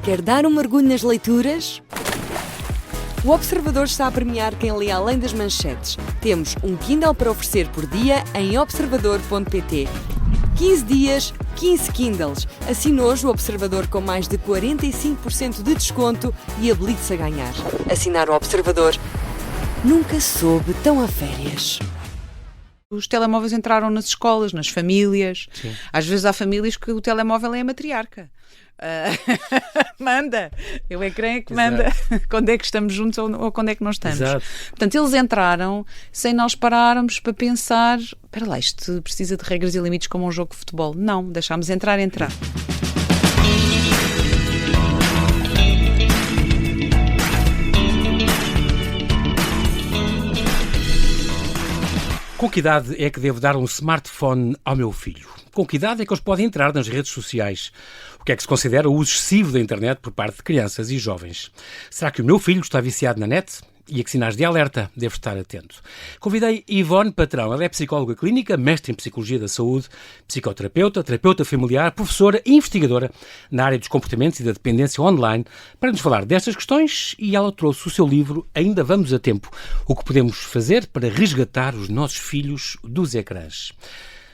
Quer dar um mergulho nas leituras? O Observador está a premiar quem lê além das manchetes. Temos um Kindle para oferecer por dia em observador.pt. 15 dias, 15 Kindles. Assine hoje o Observador com mais de 45% de desconto e habilite-se a ganhar. Assinar o Observador. Nunca soube tão a férias. Os telemóveis entraram nas escolas, nas famílias. Sim. Às vezes há famílias que o telemóvel é a matriarca. Manda, o ecrã é que manda quando é que estamos juntos ou quando é que não estamos. Exato. Portanto, eles entraram sem nós pararmos para pensar, espera lá, isto precisa de regras e limites como um jogo de futebol. Não, deixámos entrar. Com que idade é que devo dar um smartphone ao meu filho? Com que idade é que eles podem entrar nas redes sociais? O que é que se considera o uso excessivo da internet por parte de crianças e jovens? Será que o meu filho está viciado na net? E a que sinais de alerta devo estar atento? Convidei Ivone Patrão. Ela é psicóloga clínica, mestre em Psicologia da Saúde, psicoterapeuta, terapeuta familiar, professora e investigadora na área dos comportamentos e da dependência online, para nos falar destas questões, e ela trouxe o seu livro Ainda Vamos a Tempo, o que podemos fazer para resgatar os nossos filhos dos ecrãs.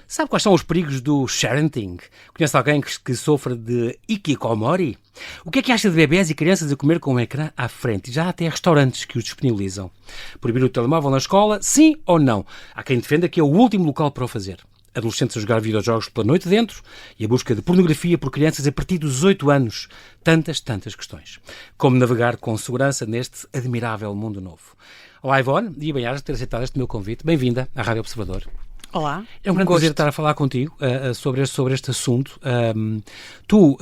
Sabe quais são os perigos do sharenting? Conhece alguém que sofre de hikikomori? O que é que acha de bebés e crianças a comer com um ecrã à frente? Já há até restaurantes que os disponibilizam. Proibir o telemóvel na escola, sim ou não? Há quem defenda que é o último local para o fazer. Adolescentes a jogar videojogos pela noite dentro e a busca de pornografia por crianças a partir dos 18 anos. Tantas questões. Como navegar com segurança neste admirável mundo novo? Olá, Ivone, e bem-ajas de ter aceitado este meu convite. Bem-vinda à Rádio Observador. Olá. É um grande prazer estar a falar contigo sobre este assunto. Tu,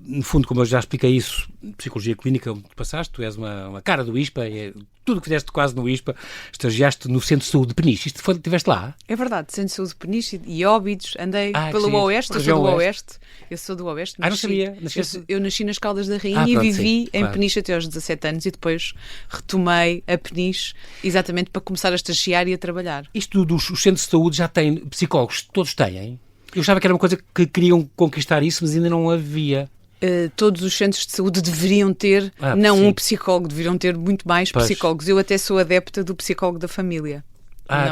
no fundo, como eu já expliquei isso, psicologia clínica, onde passaste, tu és uma cara do ISPA, tudo o que fizeste quase no ISPA, estagiaste no Centro de Saúde de Peniche. Estiveste lá? É verdade, Centro de Saúde de Peniche e Óbidos, andei pelo sim, Oeste, eu sou do Oeste. Eu sou do Oeste. Não sabia. Eu nasci nas Caldas da Rainha e vivi em Peniche até aos 17 anos e depois retomei a Peniche exatamente para começar a estagiar e a trabalhar. Isto dos centros de saúde já tem psicólogos? Todos têm? Eu achava que era uma coisa que queriam conquistar isso, mas ainda não havia. Todos os centros de saúde deveriam ter, não sim. Um psicólogo, deveriam ter muito mais psicólogos. Eu até sou adepta do psicólogo da família.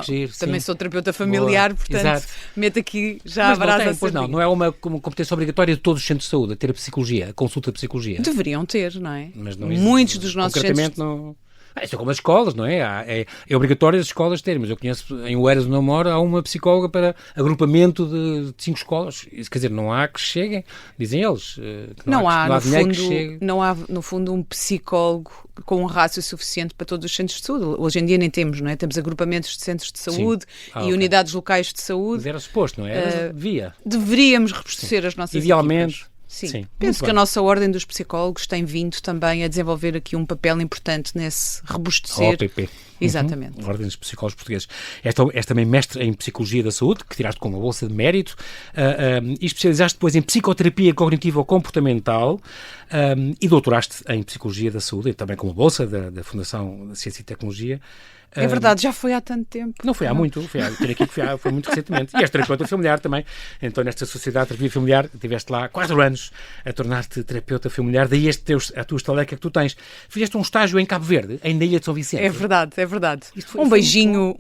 Giro, também sim. sou terapeuta familiar, Boa. portanto, Exato. meto aqui já a brasa a pois não é uma competência obrigatória de todos os centros de saúde, a ter a psicologia, a consulta de psicologia. Deveriam ter, não é? Mas não muitos dos nossos centros... não... Isso é como as escolas, não é? É obrigatório as escolas terem, mas eu conheço, em Oeiras onde eu moro, há uma psicóloga para agrupamento de 5 escolas. Isso quer dizer, não há que cheguem, dizem eles. Que não há dinheiro que chegue. Não há, no fundo, um psicólogo com um rácio suficiente para todos os centros de saúde. Hoje em dia nem temos, não é? Temos agrupamentos de centros de saúde e unidades locais de saúde. Mas era suposto, não é? Deveríamos rebustecer as nossas idealmente. equipas. Sim. Penso que a nossa Ordem dos Psicólogos tem vindo também a desenvolver aqui um papel importante nesse robustecer. OPP. Exatamente. Ordem dos Psicólogos Portugueses. És também mestre em Psicologia da Saúde, que tiraste com uma bolsa de mérito, e especializaste depois em Psicoterapia Cognitivo-Comportamental e doutoraste em Psicologia da Saúde, e também com uma bolsa da Fundação de Ciência e Tecnologia. É verdade, já foi há tanto tempo. Não foi há muito, foi muito recentemente. E és terapeuta familiar também. Então, nesta Sociedade de Terapia Familiar, estiveste lá 4 anos a tornar-te terapeuta familiar. Daí a tua estaleca que tu tens. Fizeste um estágio em Cabo Verde, em Ilha de São Vicente. É verdade. Um beijinho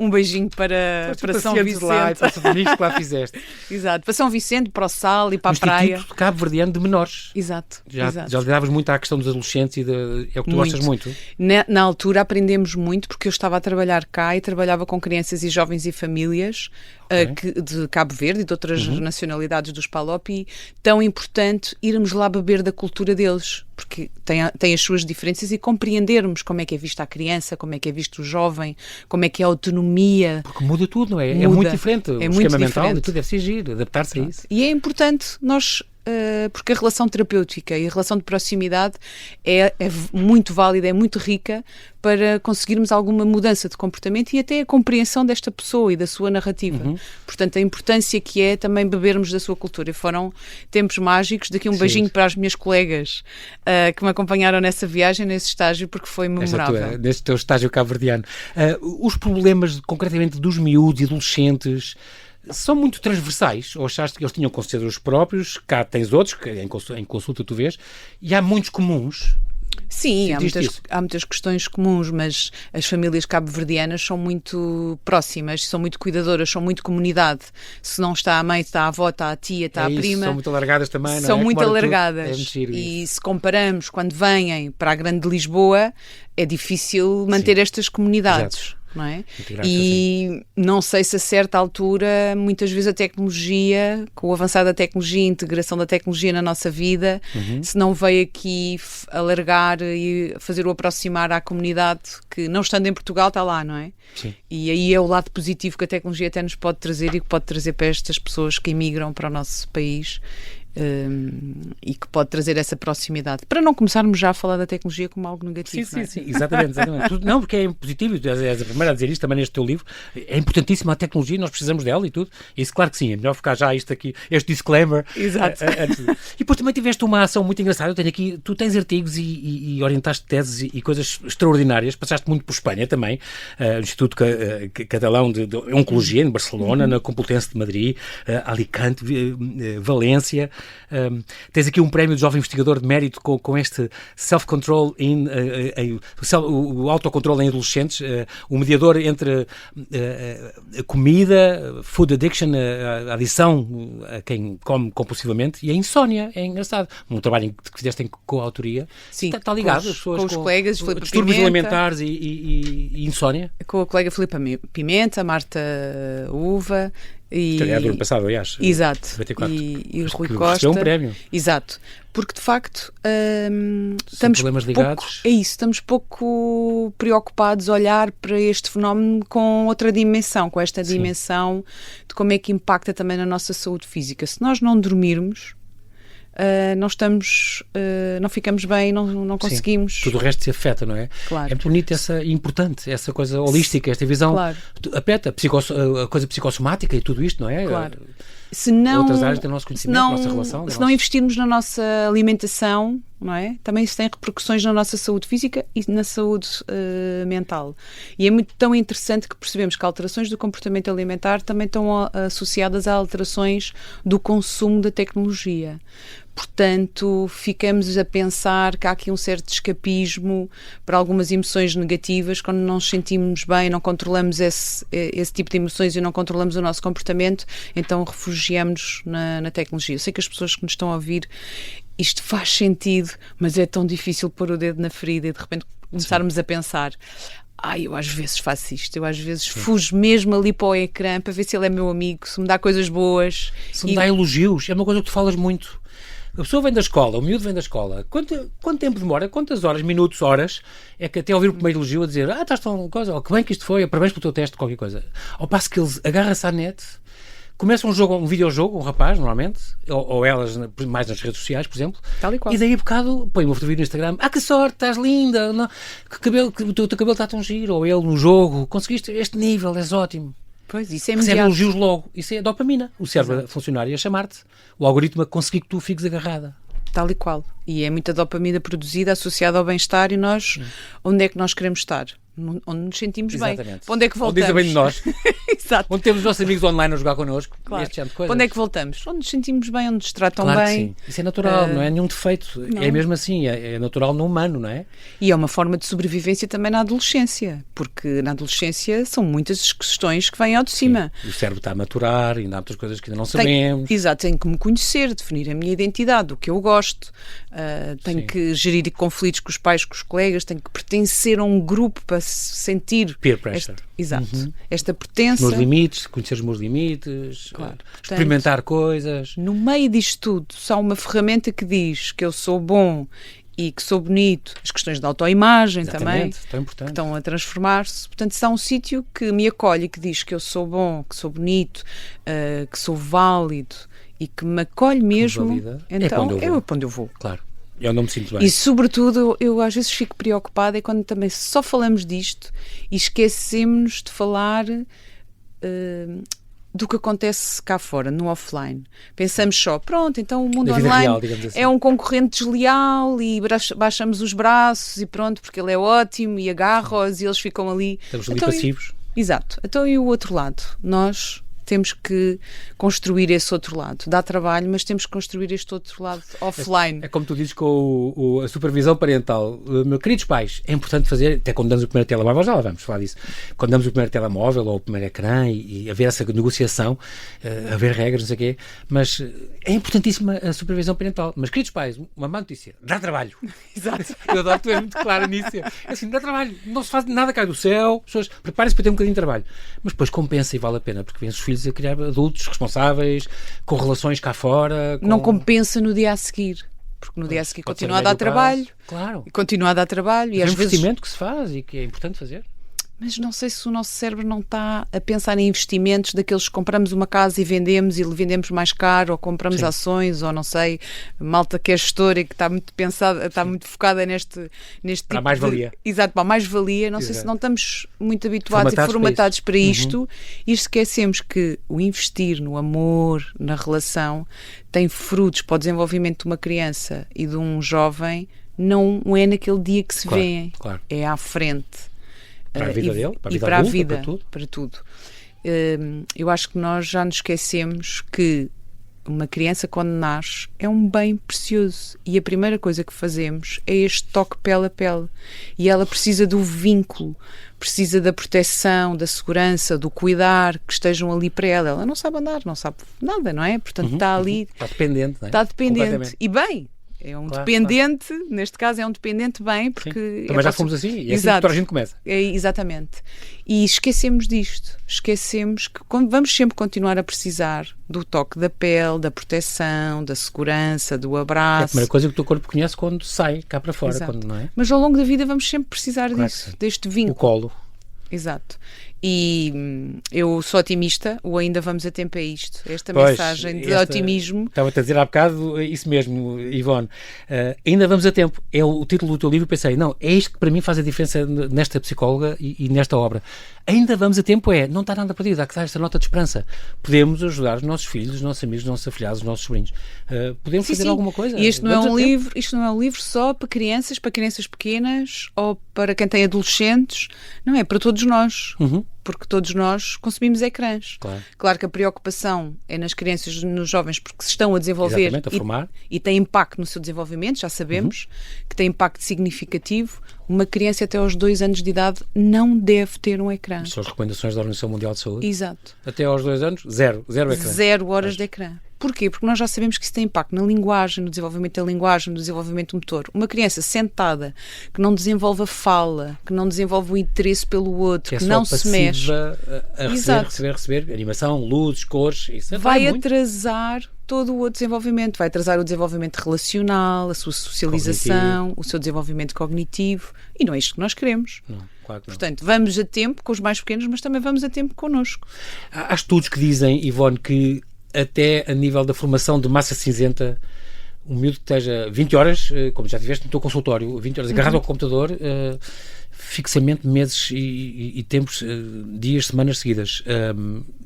para São Vicente. Lá, para São Vicente que lá fizeste. Exato, para São Vicente, para o Sal e para a praia. Instituto Cabo-Verdiano de Menores. Exato. Já lidavas muito à questão dos adolescentes e é o que tu gostas muito. Na altura aprendemos muito, porque eu estava a trabalhar cá e trabalhava com crianças e jovens e famílias de Cabo Verde e de outras nacionalidades dos PALOP, e tão importante irmos lá beber da cultura deles, porque tem as suas diferenças, e compreendermos como é que é vista a criança, como é que é visto o jovem, como é que é a autonomia. Porque muda tudo, não é? É muito diferente. O esquema mental de tudo deve ser giro, adaptar-se a isso. E é importante nós... porque a relação terapêutica e a relação de proximidade é muito válida, é muito rica para conseguirmos alguma mudança de comportamento e até a compreensão desta pessoa e da sua narrativa. Portanto, a importância que é também bebermos da sua cultura. Foram tempos mágicos. Daqui um beijinho para as minhas colegas que me acompanharam nessa viagem, nesse estágio, porque foi memorável. Neste teu estágio cabo-verdiano. Os problemas, concretamente, dos miúdos e adolescentes, são muito transversais, ou achaste que eles tinham conselheiros próprios, cá tens outros, que em consulta tu vês, e há muitos comuns? Sim, há muitas questões comuns, mas as famílias cabo-verdianas são muito próximas, são muito cuidadoras, são muito comunidade. Se não está a mãe, está a avó, está a tia, está a prima. São muito alargadas também, não é? São muito alargadas. E se comparamos, quando vêm para a Grande Lisboa, é difícil manter estas comunidades. Exato. Não é? E não sei se a certa altura, muitas vezes a tecnologia, com o avançar da tecnologia, a integração da tecnologia na nossa vida, se não veio aqui alargar e fazer o aproximar à comunidade que, não estando em Portugal, está lá, não é? Sim. E aí é o lado positivo que a tecnologia até nos pode trazer e que pode trazer para estas pessoas que emigram para o nosso país. E que pode trazer essa proximidade, para não começarmos já a falar da tecnologia como algo negativo. Sim, exatamente. Não, porque é positivo, és a primeira a dizer isto também neste teu livro, é importantíssima a tecnologia, nós precisamos dela e tudo, isso claro que sim, é melhor ficar já isto aqui, este disclaimer. Exato. E depois também tiveste uma ação muito engraçada, eu tenho aqui, tu tens artigos e orientaste teses e coisas extraordinárias, passaste muito por Espanha também, no Instituto Catalão de Oncologia, em Barcelona, na Complutense de Madrid, Alicante, Valência. Tens aqui um prémio de jovem investigador de mérito com este self-control o autocontrole em adolescentes, o mediador entre a comida, food addiction, a adição a quem come compulsivamente, e a insónia. É engraçado. Um trabalho que fizeste em coautoria. Sim, está ligado com as pessoas com os colegas, Filipe distúrbios Pimenta, alimentares e insónia. com a colega Filipe Pimenta, Marta Uva. É do ano passado, aliás. Exato. 94. E o Rui que Costa. recebeu um prémio. Exato. Porque, de facto, estamos problemas ligados. Estamos pouco preocupados a olhar para este fenómeno com outra dimensão, com esta dimensão de como é que impacta também na nossa saúde física. Se nós não dormirmos, não ficamos bem, não conseguimos. Sim, tudo o resto se afeta, não é? Claro. É muito bonito importante, essa coisa holística, esta visão. Claro. Afeta a coisa psicossomática e tudo isto, não é? Claro. Se não, outras áreas do nosso conhecimento, da nossa relação. Se não investirmos na nossa alimentação, não é? Também isso tem repercussões na nossa saúde física e na saúde mental. E é muito tão interessante que percebemos que alterações do comportamento alimentar também estão associadas a alterações do consumo da tecnologia. Portanto, ficamos a pensar que há aqui um certo escapismo para algumas emoções negativas. Quando não nos sentimos bem, não controlamos esse tipo de emoções e não controlamos o nosso comportamento, então refugiamos na tecnologia. Eu sei que as pessoas que nos estão a ouvir, isto faz sentido, mas é tão difícil pôr o dedo na ferida e de repente começarmos a pensar: eu às vezes faço isto, eu às vezes fujo mesmo ali para o ecrã para ver se ele é meu amigo, se me dá coisas boas. Se me dá elogios, é uma coisa que tu falas muito. A pessoa vem da escola, o miúdo vem da escola. Quanto tempo demora? Quantas horas, minutos, horas, é que até ouvir o primeiro elogio a dizer: estás tão coisa, ou que bem que isto foi, parabéns pelo teu teste, qualquer coisa. Ao passo que eles agarram-se à net, começam um videojogo, um rapaz, normalmente, ou elas, mais nas redes sociais, por exemplo, tal e qual. E daí a bocado põe uma fotografia no Instagram: que sorte, estás linda, não, o teu cabelo está tão giro, ou ele no jogo, conseguiste este nível, és ótimo. Pois, isso é recebe imediato. elogios logo. Isso é dopamina. O cérebro a funcionar e a chamar-te. O algoritmo a conseguir que tu fiques agarrada. Tal e qual. E é muita dopamina produzida associada ao bem-estar, e nós, onde é que nós queremos estar? Onde nos sentimos bem. Para onde é que voltamos? Onde diz bem de nós. Exato. Onde temos os nossos amigos online a jogar connosco. Claro. Este tipo de coisas. Para onde é que voltamos? Onde nos sentimos bem, onde nos tratam claro bem. Que sim. Isso é natural, não é nenhum defeito. Não. É mesmo assim, é natural no humano, não é? E é uma forma de sobrevivência também na adolescência, porque na adolescência são muitas as questões que vêm ao de cima. Sim. O cérebro está a maturar, ainda há muitas coisas que ainda não sabemos. Exato, tenho que me conhecer, definir a minha identidade, o que eu gosto, tenho que gerir conflitos com os pais, com os colegas, tenho que pertencer a um grupo para sentir peer pressure. Esta pertença. Os meus limites, conhecer os meus limites, claro. Experimentar coisas. No meio disto tudo, se há uma ferramenta que diz que eu sou bom e que sou bonito, as questões da autoimagem também, tão importante, que estão a transformar-se. Portanto, se há um sítio que me acolhe e que diz que eu sou bom, que sou bonito, que sou válido e que me acolhe mesmo, valida, então é para onde eu vou. Claro. Eu não me sinto bem. E, sobretudo, eu às vezes fico preocupada é quando também só falamos disto e esquecemos de falar do que acontece cá fora, no offline. Pensamos só, pronto, então o mundo online real, assim. É um concorrente desleal e baixamos os braços e pronto, porque ele é ótimo e agarra-os e eles ficam ali. Estamos ali passivos. Exato. Então e o outro lado? Nós temos que construir esse outro lado. Dá trabalho, mas temos que construir este outro lado offline. É como tu dizes com a supervisão parental. Meus queridos pais, é importante fazer, até quando damos o primeiro telemóvel, já lá vamos falar disso, quando damos o primeiro telemóvel ou o primeiro ecrã e haver essa negociação, haver regras, não sei o quê, mas é importantíssima a supervisão parental. Mas, queridos pais, uma má notícia, dá trabalho. Exato. Eu adoro, tu és muito clara nisso. É assim, dá trabalho, não se faz nada, cai do céu, pessoas preparem-se para ter um bocadinho de trabalho. Mas depois compensa e vale a pena, porque vêm os filhos a criar adultos responsáveis, com relações cá fora. Não compensa no dia a seguir. Porque no dia a seguir continua a dar trabalho. Claro. E continua a dar trabalho. E é um às vezes... investimento que se faz e que é importante fazer. Mas não sei se o nosso cérebro não está a pensar em investimentos daqueles que compramos uma casa e vendemos mais caro, ou compramos ações, ou não sei, malta que é gestora e que está muito pensada, está muito focada neste tipo para a mais-valia. Exato, para a mais-valia. Não sei se não estamos muito habituados e formatados para isto e esquecemos que o investir no amor, na relação, tem frutos para o desenvolvimento de uma criança e de um jovem, não é naquele dia que se vêem, é à frente. Para a vida dele, para a vida para adulta, a vida, para tudo. Eu acho que nós já nos esquecemos que uma criança, quando nasce, é um bem precioso e a primeira coisa que fazemos é este toque pele a pele e ela precisa do vínculo, precisa da proteção, da segurança, do cuidar, que estejam ali para ela. Ela não sabe andar, não sabe nada, não é? Portanto, está ali... Está dependente, não é? Está dependente. E bem... É um dependente, neste caso é um dependente bem, porque... Também já fomos assim, e é assim que toda a gente começa. Exatamente. E esquecemos disto. Esquecemos que vamos sempre continuar a precisar do toque da pele, da proteção, da segurança, do abraço. É a primeira coisa que o teu corpo conhece quando sai cá para fora, quando, não é? Mas ao longo da vida vamos sempre precisar disso, deste vínculo. O colo. Exato. E eu sou otimista, ou ainda vamos a tempo a isto. Esta mensagem de otimismo. Estava-te a dizer há bocado isso mesmo, Ivone. Ainda vamos a tempo. É o título do teu livro. Pensei, não, é isto que para mim faz a diferença nesta psicóloga e nesta obra. Ainda vamos a tempo não está nada perdido. Há que dar esta nota de esperança. Podemos ajudar os nossos filhos, os nossos amigos, os nossos afilhados, os nossos sobrinhos. Podemos fazer alguma coisa. E isto não é um livro, isto não é um livro só para crianças pequenas ou para quem tem adolescentes. Não é para todos nós. Porque todos nós consumimos ecrãs. Claro que a preocupação é nas crianças e nos jovens porque se estão a desenvolver a formar. E tem impacto no seu desenvolvimento, já sabemos que tem impacto significativo. Uma criança até aos 2 anos de idade não deve ter um ecrã. São as recomendações da Organização Mundial de Saúde. Exato. Até aos 2 anos, zero ecrã. 0 horas de ecrã. Porquê? Porque nós já sabemos que isso tem impacto na linguagem, no desenvolvimento da linguagem, no desenvolvimento motor. Uma criança sentada, que não desenvolve a fala, que não desenvolve o interesse pelo outro, que não se mexe. A receber, animação, luzes, cores, isso vai atrasar todo o desenvolvimento, vai atrasar o desenvolvimento relacional, a sua socialização, o seu desenvolvimento cognitivo, e não é isto que nós queremos. Não, claro que não. Portanto, vamos a tempo com os mais pequenos, mas também vamos a tempo connosco. Há estudos que dizem, Ivone, que até a nível da formação de massa cinzenta, um miúdo que esteja 20 horas, como já tiveste no teu consultório, 20 horas agarrado ao computador, fixamente meses e tempos, dias, semanas seguidas,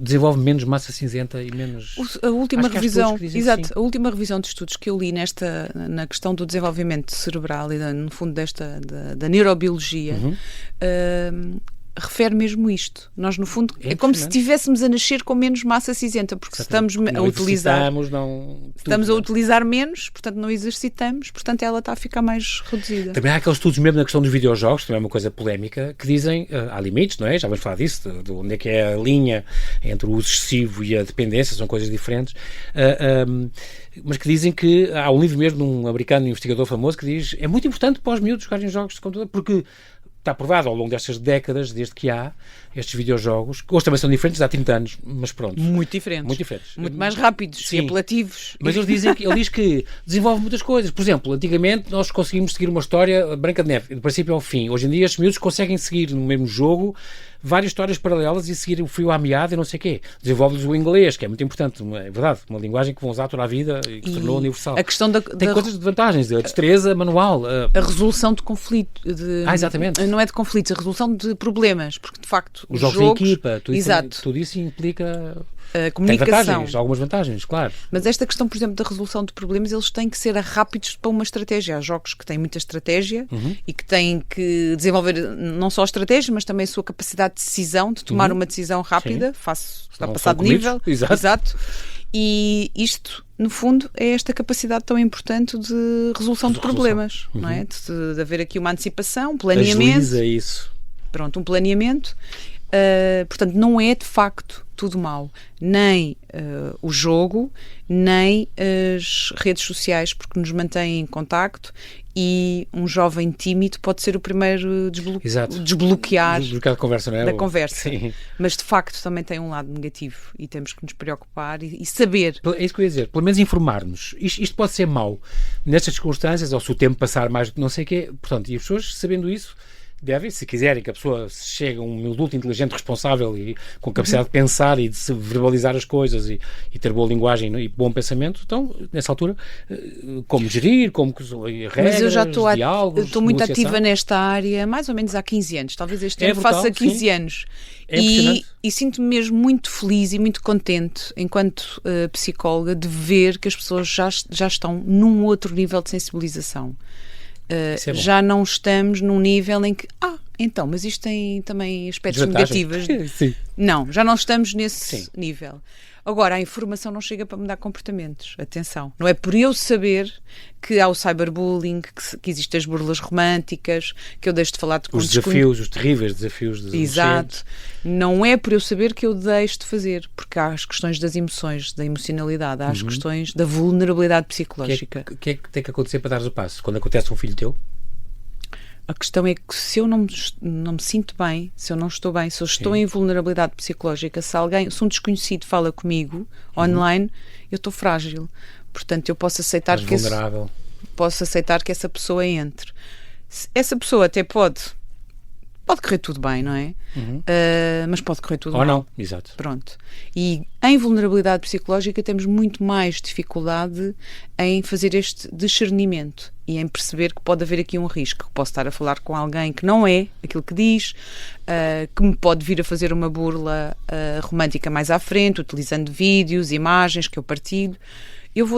desenvolve menos massa cinzenta e menos... A última revisão, a última revisão de estudos que eu li na questão do desenvolvimento cerebral e no fundo da neurobiologia, refere mesmo isto. Nós, no fundo, é como se estivéssemos a nascer com menos massa cinzenta, porque estamos a utilizar... Estamos a utilizar menos, portanto não exercitamos, portanto ela está a ficar mais reduzida. Também há aqueles estudos mesmo na questão dos videojogos, também é uma coisa polémica, que dizem, há limites, não é? Já vamos falar disso, de onde é que é a linha entre o uso excessivo e a dependência, são coisas diferentes, mas que dizem que há um livro mesmo de um americano, um investigador famoso, que diz, é muito importante para os miúdos jogarem jogos de computador, porque está provado ao longo destas décadas, desde que há estes videojogos, que hoje também são diferentes, há 30 anos, mas pronto. Muito diferentes. Muito mais rápidos e apelativos. Mas ele diz que desenvolve muitas coisas. Por exemplo, antigamente nós conseguimos seguir uma história Branca de Neve, do princípio ao fim. Hoje em dia estes miúdos conseguem seguir no mesmo jogo várias histórias paralelas e seguir o fio à meada e não sei o quê. Desenvolve-lhes o inglês, que é muito importante, é verdade, uma linguagem que vão usar toda a vida e que se tornou universal. A questão tem coisas de vantagens, a destreza manual. A resolução de conflito. Exatamente. Não é de conflitos, a resolução de problemas, porque de facto os jogos em equipa, tudo isso implica Tem comunicação. algumas vantagens, claro. Mas esta questão, por exemplo, da resolução de problemas, eles têm que ser rápidos para uma estratégia. Há jogos que têm muita estratégia e que têm que desenvolver não só a estratégia, mas também a sua capacidade de decisão, de tomar uma decisão rápida, está passado de nível. Exato. E isto, no fundo, é esta capacidade tão importante de resolução de problemas, não é? De haver aqui uma antecipação, um planeamento. Agiliza isso. Pronto, um planeamento. Portanto, não é de facto tudo mau. Nem o jogo, nem as redes sociais, porque nos mantêm em contacto, e um jovem tímido pode ser o primeiro desbloquear a conversa, não é? Da conversa. Sim. Mas de facto também tem um lado negativo e temos que nos preocupar e saber. É isso que eu ia dizer, pelo menos informar-nos. Isto pode ser mau nestas circunstâncias, ou se o tempo passar mais do que não sei o quê. Portanto, e as pessoas, sabendo isso, devem, se quiserem que a pessoa chegue a um adulto inteligente, responsável e com capacidade de pensar e de se verbalizar as coisas e ter boa linguagem e bom pensamento, então, nessa altura, como gerir, como regras, mas eu já diálogos, estou muito ativa nesta área, mais ou menos há 15 anos. Talvez este ano faça 15 anos. E sinto-me mesmo muito feliz e muito contente, enquanto psicóloga, de ver que as pessoas já estão num outro nível de sensibilização. Já não estamos num nível em que então, mas isto tem também aspectos negativos. Sim. Não, já não estamos nesse nível. Agora, a informação não chega para mudar comportamentos. Atenção. Não é por eu saber que há o cyberbullying, que existem as burlas românticas, que eu deixo de falar de os desafios, os terríveis desafios dos Exato. Não é por eu saber que eu deixo de fazer, porque há as questões das emoções, da emocionalidade, há as questões da vulnerabilidade psicológica. O que é que tem que acontecer para dares o passo? Quando acontece um filho teu? A questão é que se eu não me sinto bem, se eu não estou bem, se eu estou em vulnerabilidade psicológica, se um desconhecido fala comigo online, eu estou frágil. Portanto, eu posso aceitar que essa pessoa entre. Essa pessoa até pode correr tudo bem, não é? Mas pode correr tudo mal. Ou não, exato. Pronto. E em vulnerabilidade psicológica temos muito mais dificuldade em fazer este discernimento e em perceber que pode haver aqui um risco. Posso estar a falar com alguém que não é aquilo que diz, que me pode vir a fazer uma burla romântica mais à frente, utilizando vídeos, imagens que eu partilho. Eu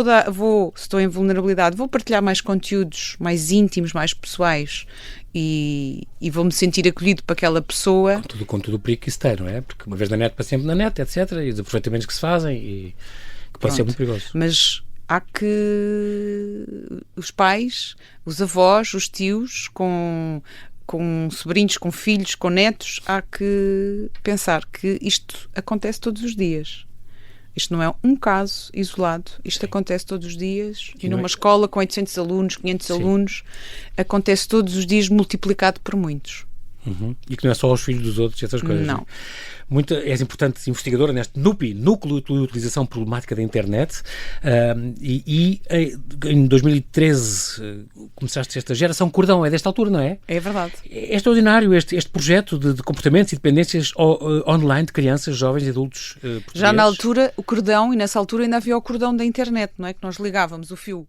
se estou em vulnerabilidade, vou partilhar mais conteúdos mais íntimos, mais pessoais e vou-me sentir acolhido para aquela pessoa. Com tudo o perigo que isso tem, não é? Porque uma vez na net para sempre na net, etc. E os aproveitamentos que se fazem e que pode ser muito perigoso. Mas há que os pais, os avós, os tios, com sobrinhos, com filhos, com netos, há que pensar que isto acontece todos os dias. Isto não é um caso isolado, isto acontece todos os dias e numa escola com 800 alunos, 500 alunos, acontece todos os dias multiplicado por muitos. E que não é só aos filhos dos outros, essas coisas. Não. És importante investigadora neste NUPI, Núcleo de Utilização Problemática da Internet, e em 2013 começaste esta geração cordão, é desta altura, não é? É verdade. É extraordinário este projeto de comportamentos e dependências online de crianças, jovens e adultos portugueses. Já na altura, o cordão, e nessa altura ainda havia o cordão da internet, não é? Que nós ligávamos o fio.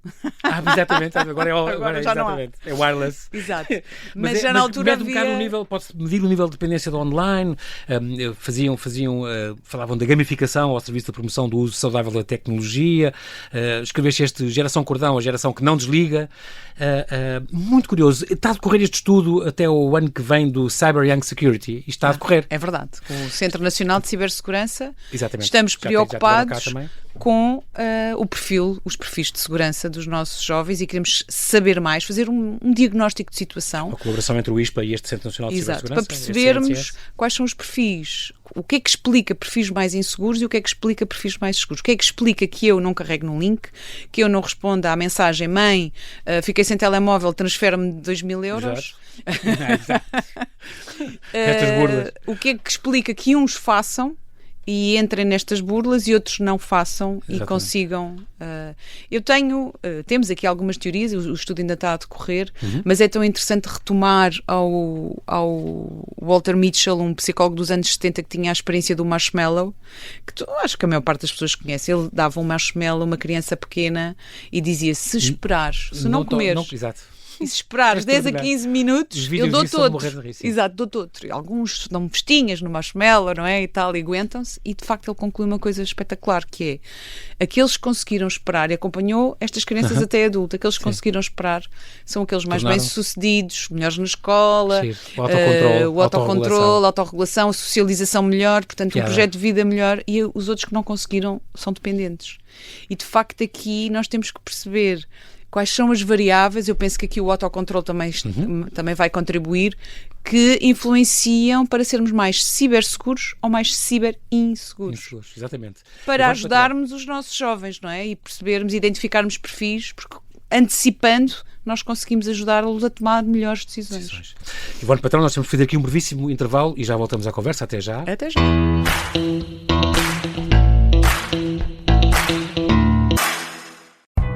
Exatamente, agora já exatamente. É wireless. Exato. Mas já na altura havia... um bocado o nível, pode-se medir o nível de dependência do online, falavam da gamificação ao serviço da promoção do uso saudável da tecnologia, escreveste este Geração Cordão, a geração que não desliga. Muito curioso. Está a decorrer este estudo até o ano que vem do Cyber Young Security. Isto está a decorrer. É verdade. Com o Centro Nacional de Cibersegurança, exatamente. Estamos preocupados com os perfis de segurança dos nossos jovens e queremos saber mais, fazer um diagnóstico de situação. A colaboração entre o ISPA e este Centro Nacional de Cibersegurança. Para percebermos quais são os perfis, o que é que explica perfis mais inseguros e o que é que explica perfis mais seguros. O que é que explica que eu não carrego num link, que eu não responda à mensagem mãe, fiquei sem telemóvel, transfere-me 2.000 euros. Exato. Estas burlas. O que é que explica que uns façam e entrem nestas burlas e outros não façam. Exatamente. E consigam... temos aqui algumas teorias, o estudo ainda está a decorrer, mas é tão interessante retomar ao Walter Mitchell, um psicólogo dos anos 70 que tinha a experiência do marshmallow, que acho que a maior parte das pessoas conhece. Ele dava um marshmallow a uma criança pequena e dizia, se esperares, se não comeres... Exato. E se esperares És 10 a tudo, 15 minutos, Os eu vídeos dou disso são de todos. morrer de rir, sim. Exato, dou todos. Alguns dão festinhas no marshmallow, não é? E tal, e aguentam-se. E de facto ele conclui uma coisa espetacular, que é aqueles que conseguiram esperar, e acompanhou estas crianças até adulto, aqueles que conseguiram esperar são aqueles mais bem-sucedidos, melhores na escola, Sim. O autocontrole, a autorregulação, a socialização melhor, portanto um Piada. projeto de vida melhor, e os outros que não conseguiram são dependentes. E de facto aqui nós temos que perceber quais são as variáveis, eu penso que aqui o autocontrole também vai contribuir, que influenciam para sermos mais ciberseguros ou mais ciberinseguros. Exatamente. Para ajudarmos os nossos jovens, não é? E percebermos, identificarmos perfis, porque antecipando nós conseguimos ajudá-los a tomar melhores decisões. Ivone Patrão, nós temos que fazer aqui um brevíssimo intervalo e já voltamos à conversa. Até já. Até já.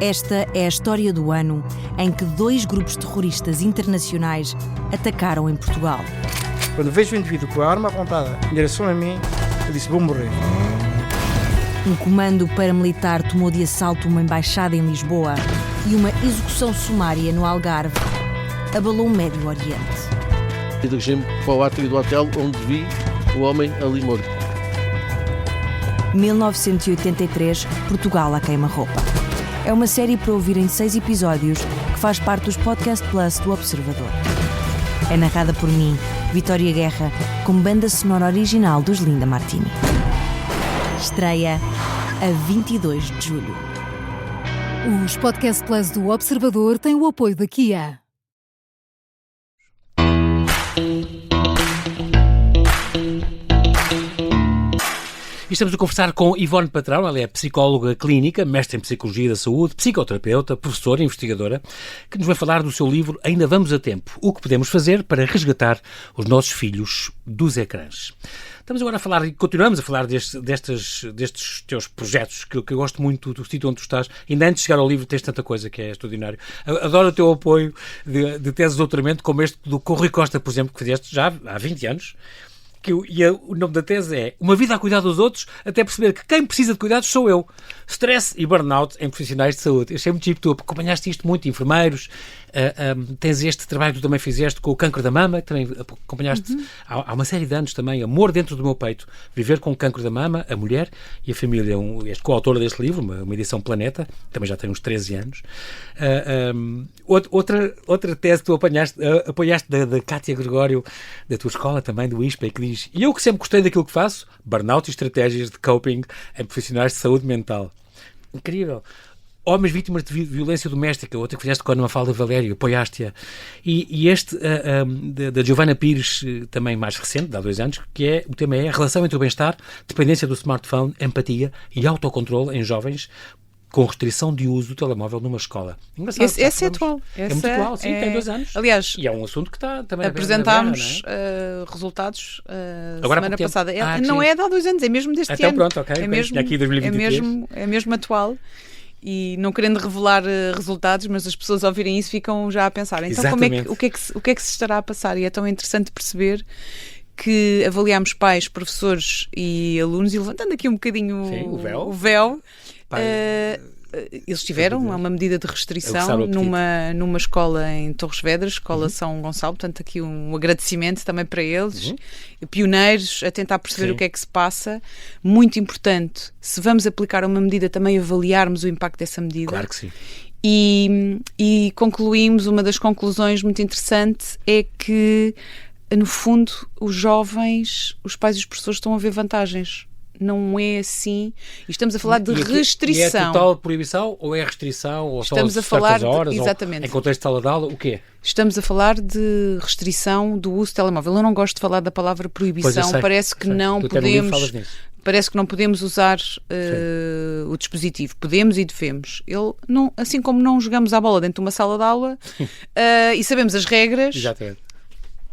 Esta é a história do ano em que 2 grupos terroristas internacionais atacaram em Portugal. Quando vejo o indivíduo com a arma apontada em direção a mim, eu disse, vou morrer. Um comando paramilitar tomou de assalto uma embaixada em Lisboa e uma execução sumária no Algarve abalou o Médio Oriente. Dirigi-me para o átrio do hotel onde vi o homem ali morto. 1983, Portugal à queima-roupa. É uma série para ouvir em 6 episódios que faz parte dos Podcast Plus do Observador. É narrada por mim, Vitória Guerra, com banda sonora original dos Linda Martini. Estreia a 22 de julho. Os Podcast Plus do Observador têm o apoio da Kia. E estamos a conversar com Ivone Patrão. Ela é psicóloga clínica, mestre em Psicologia da Saúde, psicoterapeuta, professora e investigadora, que nos vai falar do seu livro Ainda Vamos a Tempo, o que podemos fazer para resgatar os nossos filhos dos ecrãs. Estamos agora a falar, e continuamos a falar destes teus projetos, que eu gosto muito do sítio onde tu estás. Ainda antes de chegar ao livro tens tanta coisa que é extraordinário. Adoro o teu apoio de teses de doutoramento, como este do Rui Costa, por exemplo, que fizeste já há 20 anos. O nome da tese é Uma vida a cuidar dos outros, até perceber que quem precisa de cuidados sou eu. Stress e burnout em profissionais de saúde. Eu achei muito tipo, tu acompanhaste isto muito, enfermeiros, tens este trabalho que tu também fizeste com o cancro da mama, também acompanhaste há uma série de anos também, Amor Dentro do Meu Peito, Viver com o Cancro da Mama, a Mulher e a Família. És coautora deste livro, uma edição Planeta, também já tem uns 13 anos. Outra tese que tu apoiaste da Cátia Gregório, da tua escola também, do ISPA, que diz, e eu que sempre gostei daquilo que faço, burnout e estratégias de coping em profissionais de saúde mental. Incrível. Homens vítimas de violência doméstica, outra que fizeste com a Ana Mafalda Valério, apoiaste-a. E este, da Giovana Pires, também mais recente, de há 2 anos, o tema é a relação entre o bem-estar, dependência do smartphone, empatia e autocontrole em jovens, com restrição de uso do telemóvel numa escola. Engraçado. Esse é atual. É muito atual, sim, tem 2 anos. Aliás, e é um assunto que está também apresentámos resultados semana passada. Não é de há 2 anos, é mesmo deste ano. Então pronto, ok. É mesmo, aqui 2023. É mesmo atual. E não querendo revelar resultados, mas as pessoas ao ouvirem isso ficam já a pensar. Então o que é que se estará a passar? E é tão interessante perceber que avaliámos pais, professores e alunos, e levantando aqui um bocadinho o véu, eles tiveram uma medida de restrição numa escola em Torres Vedras, Escola São Gonçalo, portanto aqui um agradecimento também para eles, pioneiros a tentar perceber o que é que se passa. Muito importante, se vamos aplicar uma medida, também avaliarmos o impacto dessa medida. Claro que sim. E concluímos, uma das conclusões muito interessante é que, no fundo, os jovens, os pais e os professores estão a ver vantagens. Não é assim. E estamos a falar de restrição. E é total proibição ou é restrição? Ou estamos a falar de horas? Exatamente. Ou, em contexto de sala de aula, o quê? Estamos a falar de restrição do uso do telemóvel. Eu não gosto de falar da palavra proibição. Parece que não podemos. Parece que não podemos usar o dispositivo. Podemos e devemos. Assim como não jogamos à bola dentro de uma sala de aula e sabemos as regras. Exatamente.